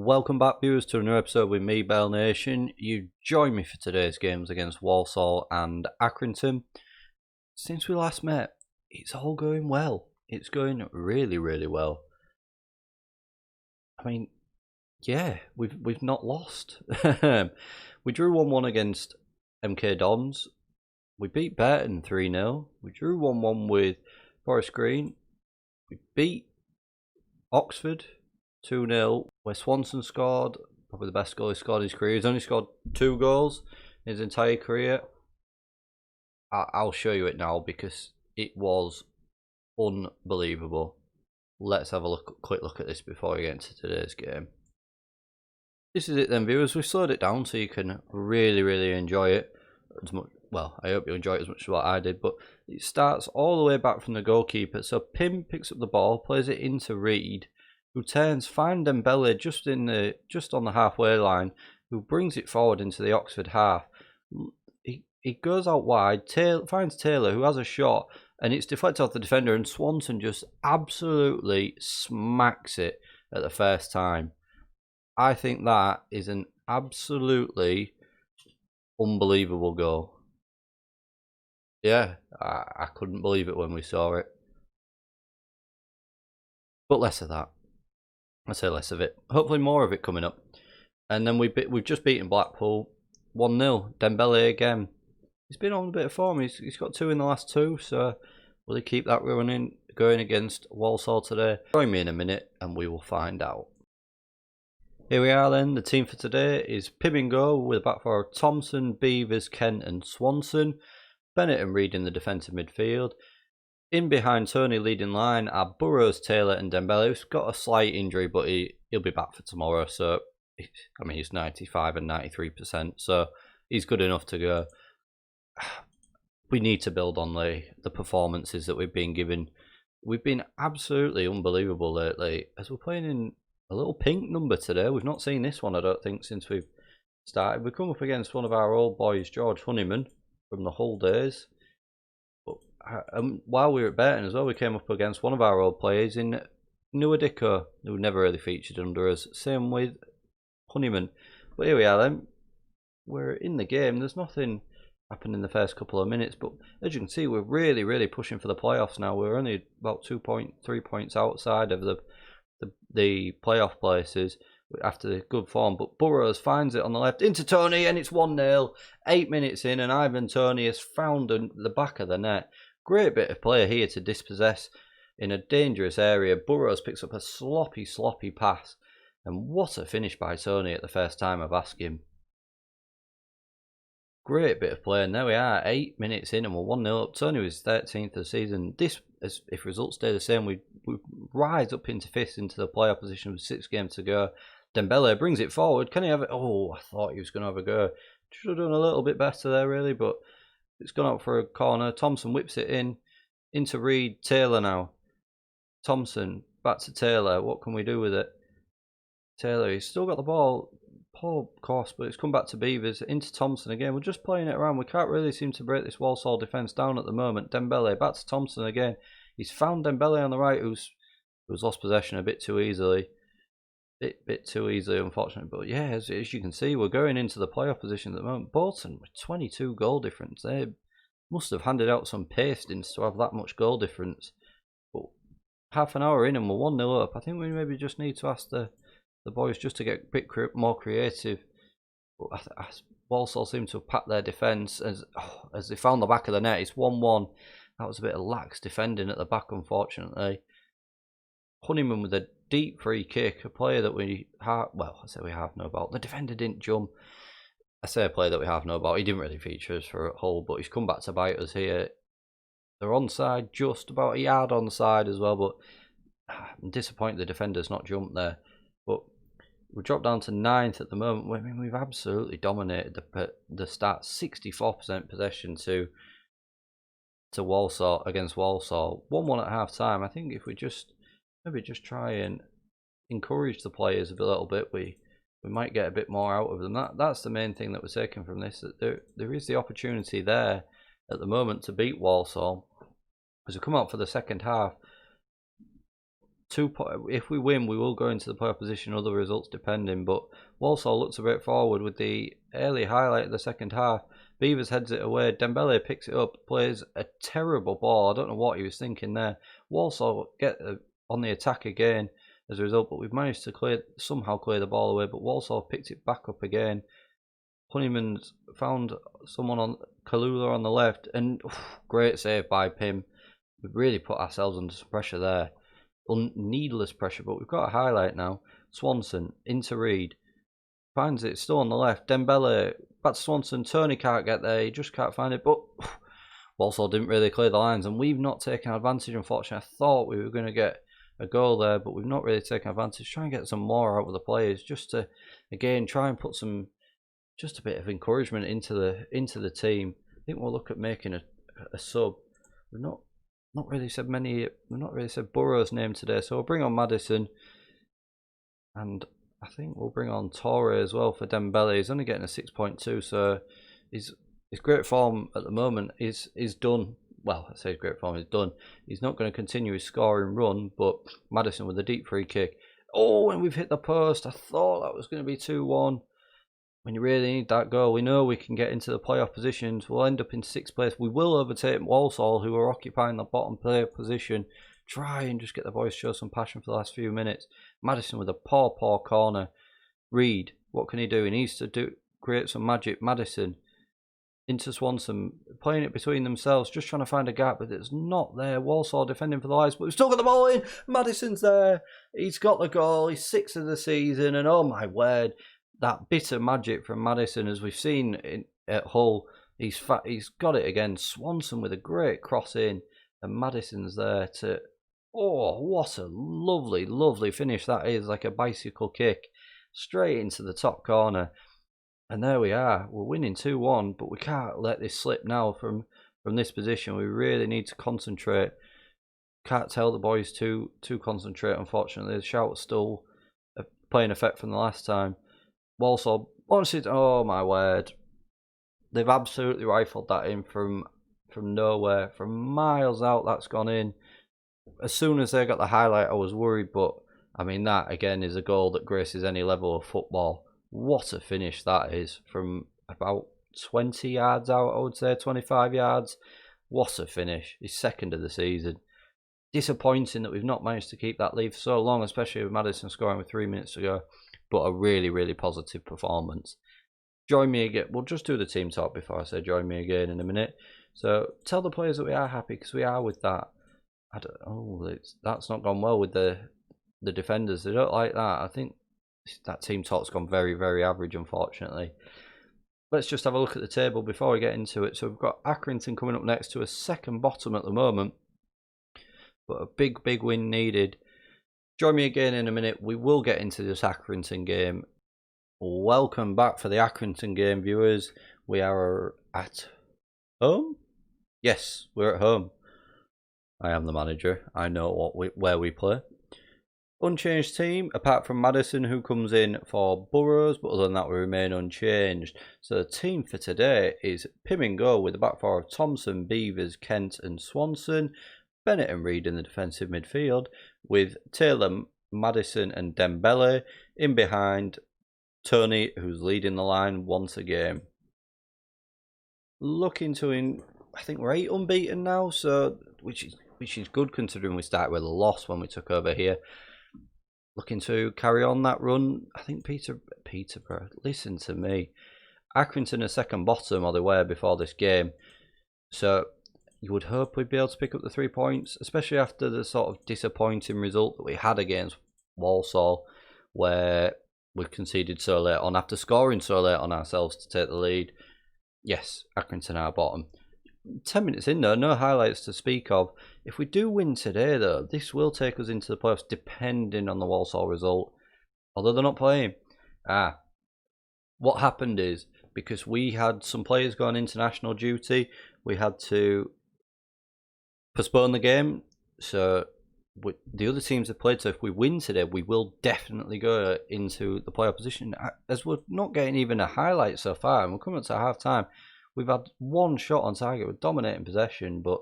Welcome back, viewers, to another episode with me, Bearlenation. You join me for today's games against Walsall and Accrington. Since we last met, it's all going well. It's going really, really well. I mean, yeah, we've not lost. We drew 1-1 against MK Dons. We beat Burton 3-0. We drew 1-1 with Forest Green. We beat Oxford 2-0, where Swanson scored, probably the best goal he scored in his career. He's only scored 2 goals in his entire career. I'll show you it now because it was unbelievable. Let's have a quick look at this before we get into today's game. This is it then, viewers. We've slowed it down so you can really enjoy it as much. Well, I hope you enjoy it as much as what I did, but it starts all the way back from the goalkeeper. So Pim picks up the ball, plays it into Reed, who turns, finds Dembele just on the halfway line, who brings it forward into the Oxford half. He goes out wide, finds Taylor, who has a shot, and it's deflected off the defender, and Swanson just absolutely smacks it at the first time. I think that is an absolutely unbelievable goal. Yeah, I couldn't believe it when we saw it. But less of that. I say less of it. Hopefully more of it coming up. And then we've just beaten Blackpool 1-0. Dembele again. He's been on a bit of form. He's got 2 in the last 2. So will he keep that running going against Walsall today? Join me in a minute and we will find out. Here we are then. The team for today is Pim in goal with a back four of Thompson, Beavers, Kent and Swanson. Bennett and Reed in the defensive midfield. In behind Tony leading line are Burrows, Taylor and Dembele, who's got a slight injury, but he'll be back for tomorrow. So, I mean, he's 95 and 93%, so he's good enough to go. We need to build on the performances that we've been given. We've been absolutely unbelievable lately. As we're playing in a little pink number today, we've not seen this one, I don't think, since we've started. We come up against one of our old boys, George Honeyman, from the Hull days. While we were at Burton as well, we came up against one of our old players in Nuadiko, who never really featured under us. Same with Honeyman. But here we are then. We're in the game. There's nothing happened in the first couple of minutes, but as you can see, we're really pushing for the playoffs now. We're only about 2.3 points outside of the playoff places after the good form. But Burrows finds it on the left into Tony, and it's 1-0. 8 minutes in, and Ivan Tony has found the back of the net. Great bit of play here to dispossess in a dangerous area. Burrows picks up a sloppy pass. And what a finish by Tony at the first time of asking. Great bit of play. And there we are, 8 minutes in and we're 1-0 up. Tony was 13th of the season. This, if results stay the same, we rise up into 5th into the playoff position with 6 games to go. Dembele brings it forward. Can he have it? Oh, I thought he was going to have a go. Should have done a little bit better there, really, but it's gone out for a corner. Thompson whips it into Reed. Taylor now. Thompson back to Taylor. What can we do with it? Taylor, he's still got the ball. Poor course, but it's come back to Beavers. Into Thompson again. We're just playing it around. We can't really seem to break this Walsall defence down at the moment. Dembele back to Thompson again. He's found Dembele on the right, who's lost possession a bit too easily. Bit too easily, unfortunately. But yeah, as you can see, we're going into the playoff position at the moment. Bolton with 22 goal difference. They must have handed out some pastings to have that much goal difference. But half an hour in and we're 1-0 up. I think we maybe just need to ask the boys just to get a bit more creative. But Walsall seem to have packed their defence as they found the back of the net. It's 1-1. That was a bit of lax defending at the back, unfortunately. Honeyman with a deep free kick, a player that we have, well, I say we have no about. The defender didn't jump. I say a player that we have no about. He didn't really feature us for a Hull, but he's come back to bite us here. They're onside, just about a yard onside as well, but I'm disappointed the defender's not jumped there. But we dropped down to 9th at the moment. I mean, we've absolutely dominated the start. 64% possession to Walsall against Walsall. 1-1 at half time. I think if we maybe just try and encourage the players a little bit, we might get a bit more out of them. That's the main thing that we're taking from this. That there is the opportunity there at the moment to beat Walsall. As we come out for the second half, If we win, we will go into the playoff position, other results depending. But Walsall looks a bit forward with the early highlight of the second half. Beavers heads it away. Dembele picks it up, plays a terrible ball. I don't know what he was thinking there. Walsall get on the attack again as a result, but we've managed to somehow clear the ball away. But Walsall picked it back up again. Honeyman's found someone on Kalula on the left, and great save by Pim. We've really put ourselves under some pressure there. Needless pressure, but we've got a highlight now. Swanson into Reed, finds it still on the left. Dembele back to Swanson. Tony can't get there, he just can't find it. But Walsall didn't really clear the lines, and we've not taken advantage. Unfortunately, I thought we were going to get a goal there, but we've not really taken advantage. Try and get some more out of the players, just to again try and put some just a bit of encouragement into the team. I think we'll look at making a sub. We've not really said Burrow's name today, so we'll bring on Madison, and I think we'll bring on Torre as well for Dembele. He's only getting a 6.2, so his great form at the moment is done. Well, I say his great form is done. He's not going to continue his scoring run, but Madison with a deep free kick. Oh, and we've hit the post. I thought that was going to be 2-1. When you really need that goal, we know we can get into the playoff positions. We'll end up in 6th place. We will overtake Walsall, who are occupying the bottom playoff position. Try and just get the boys show some passion for the last few minutes. Madison with a poor corner. Reed, what can he do? He needs to create some magic. Madison into Swanson, playing it between themselves, just trying to find a gap, but it's not there. Walsall defending for the lives, but we've still got the ball in. Madison's there. He's got the goal. He's 6th of the season, and oh my word, that bit of magic from Madison, as we've seen at Hull, he's got it again. Swanson with a great cross in, and Madison's there to... Oh, what a lovely, lovely finish that is, like a bicycle kick, straight into the top corner. And there we are, we're winning 2-1, but we can't let this slip now from this position. We really need to concentrate. Can't tell the boys to concentrate, unfortunately. The shout's still playing effect from the last time. Walsall, honestly, oh my word, they've absolutely rifled that in from nowhere, from miles out. That's gone in. As soon as they got the highlight, I was worried, but I mean, that again is a goal that graces any level of football. What a finish that is, from about 20 yards out, I would say, 25 yards. What a finish. He's 2nd of the season. Disappointing that we've not managed to keep that lead for so long, especially with Madison scoring with 3 minutes to go. But a really, really positive performance. Join me again. We'll just do the team talk before I say join me again in a minute. So tell the players that we are happy, because we are with that. That's not gone well with the defenders. They don't like that. I think that team talk's gone very, very average, unfortunately. Let's just have a look at the table before we get into it. So we've got Accrington coming up next to a 2nd bottom at the moment, but a big, big win needed. Join me again in a minute. We will get into this Accrington game. Welcome back for the Accrington game, viewers. We are at home? Yes, we're at home. I am the manager. I know where we play. Unchanged team, apart from Madison, who comes in for Burrows, but other than that, we remain unchanged. So the team for today is Pim in goal with the back four of Thompson, Beavers, Kent and Swanson. Bennett and Reed in the defensive midfield, with Taylor, Madison and Dembele. In behind, Tony, who's leading the line once again. Looking to I think we're 8 unbeaten now, so which is good considering we started with a loss when we took over here. Looking to carry on that run. I think Peterborough, listen to me. Accrington are 2nd bottom, or they were before this game. So you would hope we'd be able to pick up the 3 points, especially after the sort of disappointing result that we had against Walsall, where we conceded so late on after scoring so late on ourselves to take the lead. Yes, Accrington are bottom. 10 minutes in though, no highlights to speak of. If we do win today though, this will take us into the playoffs depending on the Walsall result, although they're not playing. What happened is, because we had some players going international duty, we had to postpone the game, so the other teams have played. So if we win today, we will definitely go into the playoff position, as we're not getting even a highlight so far, and we're coming up to half time. We've had 1 shot on target with dominating possession, but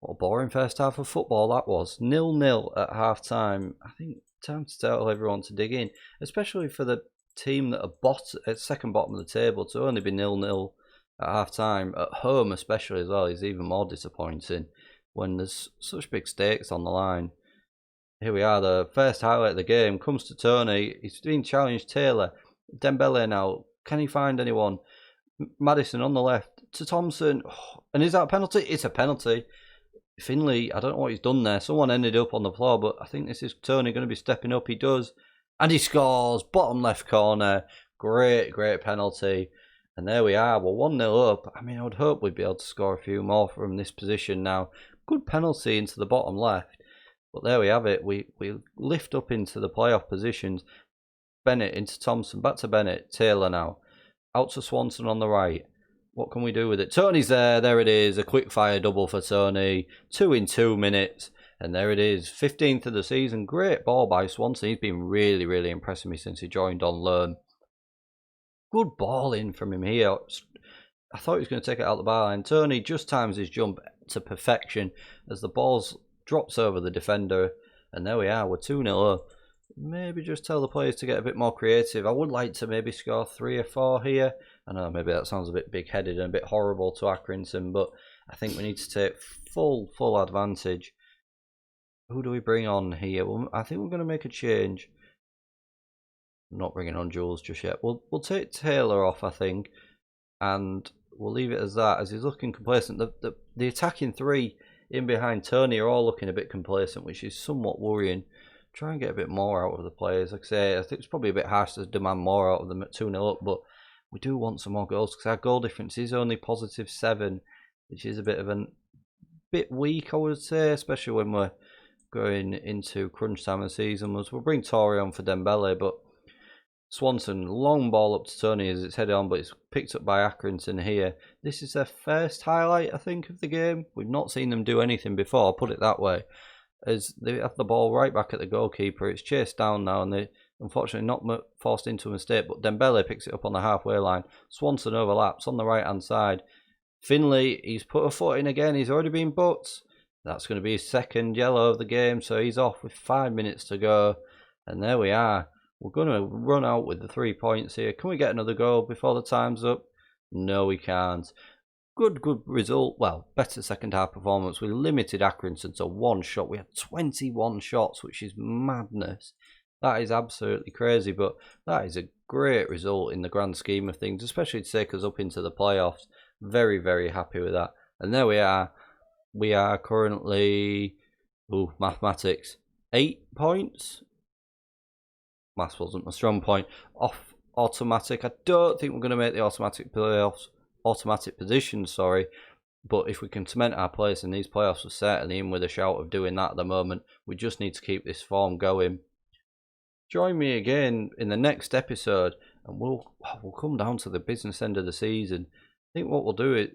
What a boring first half of football that was. 0-0 at half time. I think time to tell everyone to dig in, especially for the team that are at second bottom of the table, to only be 0-0 at half time, at home especially as well, is even more disappointing when there's such big stakes on the line. Here we are, the first highlight of the game comes to Tony. He's being challenged Taylor. Dembele now, can he find anyone? Maddison on the left to Thompson. And is that a penalty? It's a penalty. Finley, I don't know what he's done there. Someone ended up on the floor, but I think this is Tony going to be stepping up. He does. And he scores. Bottom left corner. Great penalty. And there we are. We're 1-0 up. I mean, I would hope we'd be able to score a few more from this position now. Good penalty into the bottom left. But there we have it. We lift up into the playoff positions. Bennett into Thompson. Back to Bennett. Taylor now. Out to Swanson on the right. What can we do with it? Tony's there. There it is. A quick fire double for Tony. 2 in 2 minutes. And there it is. 15th of the season. Great ball by Swanson. He's been really impressing me since he joined on loan. Good ball in from him here. I thought he was going to take it out the bar line. Tony just times his jump to perfection as the ball drops over the defender. And there we are. We're 2-0 up. Maybe just tell the players to get a bit more creative. I would like to maybe score 3 or 4 here. I know maybe that sounds a bit big-headed and a bit horrible to Accrington, but I think we need to take full advantage. Who do we bring on here? Well, I think we're going to make a change. I'm not bringing on Jules just yet. We'll take Taylor off, I think, and we'll leave it as that, as he's looking complacent. The attacking 3 in behind Tony are all looking a bit complacent, which is somewhat worrying. Try and get a bit more out of the players. Like I say, I think it's probably a bit harsh to demand more out of them at 2-0 up, but we do want some more goals because our goal difference is only +7, which is a bit weak, I would say, especially when we're going into crunch time of the season. We'll bring Torre on for Dembele, but Swanson, long ball up to Tony as it's headed on, but it's picked up by Accrington here. This is their first highlight, I think, of the game. We've not seen them do anything before, I'll put it that way. As they have the ball right back at the goalkeeper. It's chased down now, and they unfortunately not forced into a mistake, but Dembele picks it up on the halfway line. Swanson overlaps on the right hand side. Finley, he's put a foot in again. He's already been booked. That's going to be his second yellow of the game, so he's off with 5 minutes to go. And there we are. We're going to run out with the 3 points here. Can we get another goal before the time's up? No, we can't. Good result. Well, better second half performance. We limited Accrington to 1 shot. We had 21 shots, which is madness. That is absolutely crazy, but that is a great result in the grand scheme of things, especially to take us up into the playoffs. Very happy with that. And there we are. We are currently, mathematics, 8 points. Maths wasn't my strong point. Off automatic. I don't think we're going to make the automatic playoffs. Automatic position, sorry, but if we can cement our place in these playoffs, we're certainly in with a shout of doing that at the moment. We just need to keep this form going. Join me again in the next episode, and we'll come down to the business end of the season. I think what we'll do is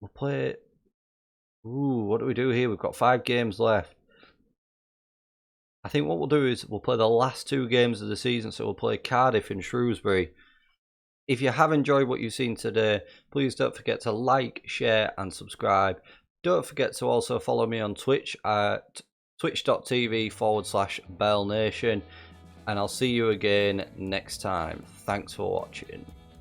we'll play. What do we do here? We've got 5 games left. I think what we'll do is we'll play the last 2 games of the season, so we'll play Cardiff and Shrewsbury. If you have enjoyed what you've seen today, please don't forget to like, share and subscribe. Don't forget to also follow me on Twitch at twitch.tv/Bearlenation. And I'll see you again next time. Thanks for watching.